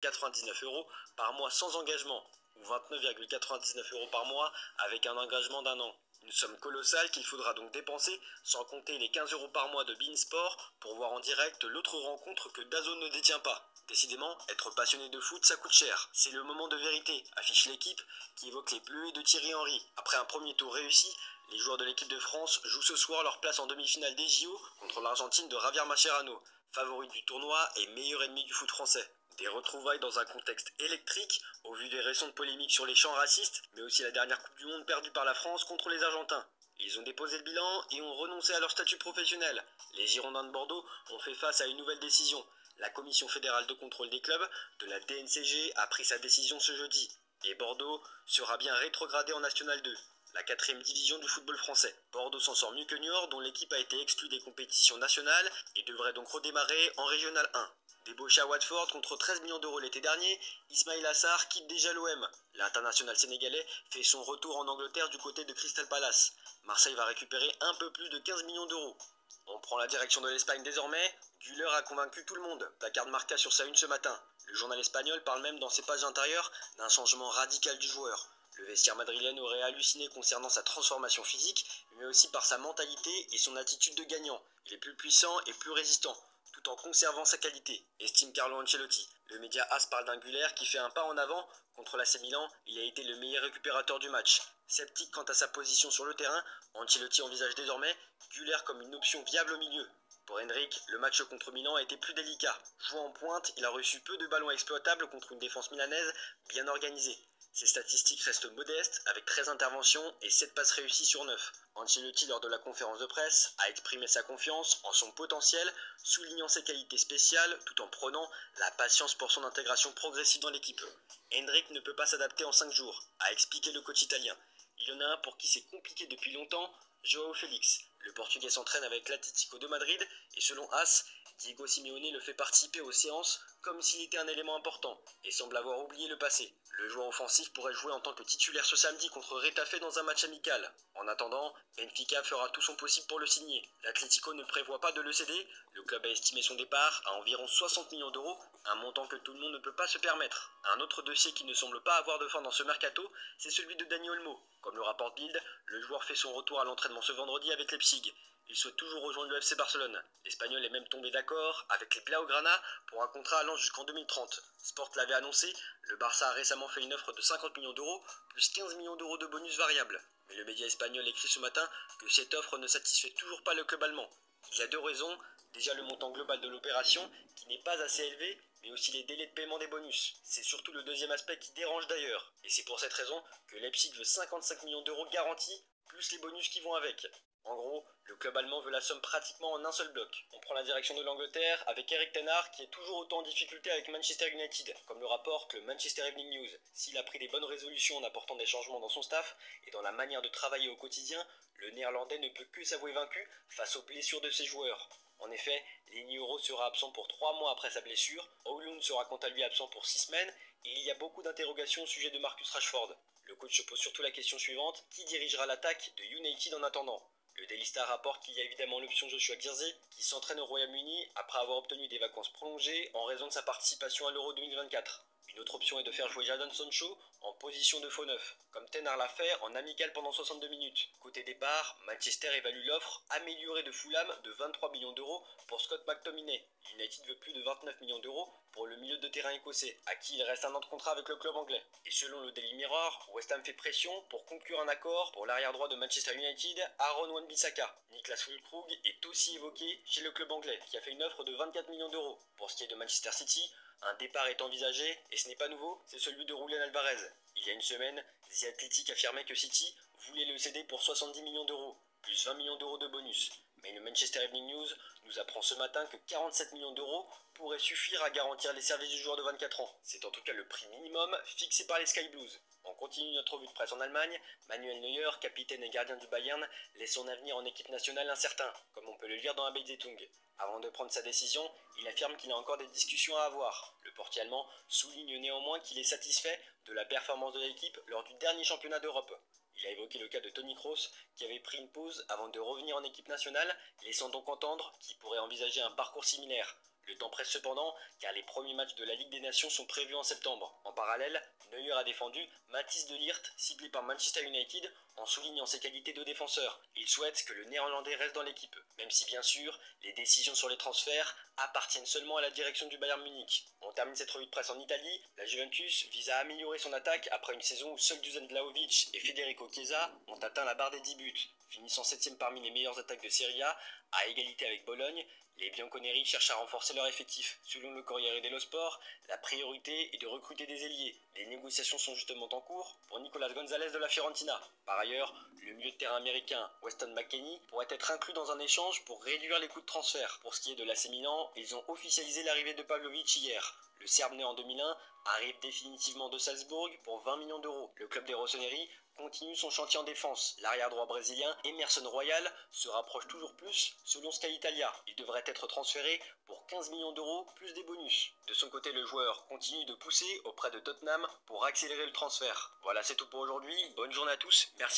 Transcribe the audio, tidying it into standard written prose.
99 euros par mois sans engagement ou 29,99 euros par mois avec un engagement d'un an. Une somme colossale qu'il faudra donc dépenser sans compter les 15 euros par mois de beIN Sport pour voir en direct l'autre rencontre que DAZN ne détient pas. Décidément, être passionné de foot, ça coûte cher. C'est le moment de vérité, affiche l'équipe qui évoque les Bleus et de Thierry Henry. Après un premier tour réussi, les joueurs de l'équipe de France jouent ce soir leur place en demi-finale des JO contre l'Argentine de Javier Mascherano, favori du tournoi et meilleur ennemi du foot français. Des retrouvailles dans un contexte électrique, au vu des récentes polémiques sur les chants racistes, mais aussi la dernière Coupe du Monde perdue par la France contre les Argentins. Ils ont déposé le bilan et ont renoncé à leur statut professionnel. Les Girondins de Bordeaux ont fait face à une nouvelle décision. La Commission fédérale de contrôle des clubs, de la DNCG, a pris sa décision ce jeudi. Et Bordeaux sera bien rétrogradé en National 2, la 4e division du football français. Bordeaux s'en sort mieux que Niort, dont l'équipe a été exclue des compétitions nationales et devrait donc redémarrer en Régional 1. Débauché à Watford contre 13 millions d'euros l'été dernier, Ismail Assar quitte déjà l'OM. L'international sénégalais fait son retour en Angleterre du côté de Crystal Palace. Marseille va récupérer un peu plus de 15 millions d'euros. On prend la direction de l'Espagne désormais. Güler a convaincu tout le monde. Placard Marca sur sa une ce matin. Le journal espagnol parle même dans ses pages intérieures d'un changement radical du joueur. Le vestiaire madrilène aurait halluciné concernant sa transformation physique, mais aussi par sa mentalité et son attitude de gagnant. Il est plus puissant et plus résistant, tout en conservant sa qualité, estime Carlo Ancelotti. Le média AS parle d'un Güler qui fait un pas en avant. Contre l'AC Milan, il a été le meilleur récupérateur du match. Sceptique quant à sa position sur le terrain, Ancelotti envisage désormais Güler comme une option viable au milieu. Pour Hendrik, le match contre Milan a été plus délicat. Jouant en pointe, il a reçu peu de ballons exploitables contre une défense milanaise bien organisée. Ses statistiques restent modestes, avec 13 interventions et 7 passes réussies sur 9. Ancelotti, lors de la conférence de presse, a exprimé sa confiance en son potentiel, soulignant ses qualités spéciales tout en prenant la patience pour son intégration progressive dans l'équipe. Hendrik ne peut pas s'adapter en 5 jours, a expliqué le coach italien. Il y en a un pour qui c'est compliqué depuis longtemps, Joao Félix. Le Portugais s'entraîne avec l'Atlético de Madrid et selon AS, Diego Simeone le fait participer aux séances comme s'il était un élément important et semble avoir oublié le passé. Le joueur offensif pourrait jouer en tant que titulaire ce samedi contre Retafe dans un match amical. En attendant, Benfica fera tout son possible pour le signer. L'Atlético ne prévoit pas de le céder. Le club a estimé son départ à environ 60 millions d'euros, un montant que tout le monde ne peut pas se permettre. Un autre dossier qui ne semble pas avoir de fin dans ce mercato, c'est celui de Dani Olmo. Comme le rapporte Bild, le joueur fait son retour à l'entraînement ce vendredi avec Leipzig. Il souhaite toujours rejoindre le FC Barcelone. L'Espagnol est même tombé d'accord avec les Blaugrana pour un contrat allant jusqu'en 2030. Sport l'avait annoncé, le Barça a récemment fait une offre de 50 millions d'euros plus 15 millions d'euros de bonus variables. Mais le média espagnol écrit ce matin que cette offre ne satisfait toujours pas le club allemand. Il y a deux raisons. Déjà le montant global de l'opération qui n'est pas assez élevé, mais aussi les délais de paiement des bonus. C'est surtout le deuxième aspect qui dérange d'ailleurs. Et c'est pour cette raison que Leipzig veut 55 millions d'euros garantis, plus les bonus qui vont avec. En gros, le club allemand veut la somme pratiquement en un seul bloc. On prend la direction de l'Angleterre avec Eric Ten Hag qui est toujours autant en difficulté avec Manchester United, comme le rapporte le Manchester Evening News. S'il a pris des bonnes résolutions en apportant des changements dans son staff et dans la manière de travailler au quotidien, le Néerlandais ne peut que s'avouer vaincu face aux blessures de ses joueurs. En effet, Lenny Euro sera absent pour 3 mois après sa blessure, Højlund sera quant à lui absent pour 6 semaines, et il y a beaucoup d'interrogations au sujet de Marcus Rashford. Le coach se pose surtout la question suivante, qui dirigera l'attaque de United en attendant ? Le Daily Star rapporte qu'il y a évidemment l'option Joshua Zirkzee, qui s'entraîne au Royaume-Uni après avoir obtenu des vacances prolongées en raison de sa participation à l'Euro 2024. Une autre option est de faire jouer Jadon Sancho en position de faux neuf, comme Ten Hag l'a fait en amical pendant 62 minutes. Côté départ, Manchester évalue l'offre améliorée de Fulham de 23 millions d'euros pour Scott McTominay. United veut plus de 29 millions d'euros pour le milieu de terrain écossais, à qui il reste un an de contrat avec le club anglais. Et selon le Daily Mirror, West Ham fait pression pour conclure un accord pour l'arrière droit de Manchester United, Aaron Wan-Bissaka. Niklas Füllkrug est aussi évoqué chez le club anglais, qui a fait une offre de 24 millions d'euros. Pour ce qui est de Manchester City, un départ est envisagé, et ce n'est pas nouveau, c'est celui de Julian Alvarez. Il y a une semaine, The Athletic affirmait que City voulait le céder pour 70 millions d'euros, plus 20 millions d'euros de bonus. Mais le Manchester Evening News nous apprend ce matin que 47 millions d'euros pourraient suffire à garantir les services du joueur de 24 ans. C'est en tout cas le prix minimum fixé par les Sky Blues. On continue notre revue de presse en Allemagne. Manuel Neuer, capitaine et gardien du Bayern, laisse son avenir en équipe nationale incertain, comme on peut le lire dans la Bild Zeitung. Avant de prendre sa décision, il affirme qu'il a encore des discussions à avoir. Le portier allemand souligne néanmoins qu'il est satisfait de la performance de l'équipe lors du dernier championnat d'Europe. Il a évoqué le cas de Toni Kroos, qui avait pris une pause avant de revenir en équipe nationale, laissant donc entendre qu'il pourrait envisager un parcours similaire. Le temps presse cependant, car les premiers matchs de la Ligue des Nations sont prévus en septembre. En parallèle, Neuer a défendu Matthijs de Ligt, ciblé par Manchester United, en soulignant ses qualités de défenseur. Il souhaite que le Néerlandais reste dans l'équipe, même si bien sûr, les décisions sur les transferts appartiennent seulement à la direction du Bayern Munich. On termine cette revue de presse en Italie. La Juventus vise à améliorer son attaque après une saison où seuls Dusan Vlahovic et Federico Chiesa ont atteint la barre des 10 buts. Finissant 7ème parmi les meilleures attaques de Serie A, à égalité avec Bologne, les Bianconeri cherchent à renforcer leur effectif. Selon le Corriere dello Sport, la priorité est de recruter des ailiers. Les négociations sont justement en cours pour Nicolas Gonzalez de la Fiorentina. Par ailleurs, le milieu de terrain américain Weston McKennie pourrait être inclus dans un échange pour réduire les coûts de transfert. Pour ce qui est de l'AC Milan, ils ont officialisé l'arrivée de Pavlovic hier. Le Serbe né en 2001 arrive définitivement de Salzbourg pour 20 millions d'euros. Le club des Rossoneri continue son chantier en défense. L'arrière droit brésilien Emerson Royal se rapproche toujours plus selon Sky Italia. Il devrait être transféré pour 15 millions d'euros plus des bonus. De son côté, le joueur continue de pousser auprès de Tottenham pour accélérer le transfert. Voilà, c'est tout pour aujourd'hui. Bonne journée à tous. Merci.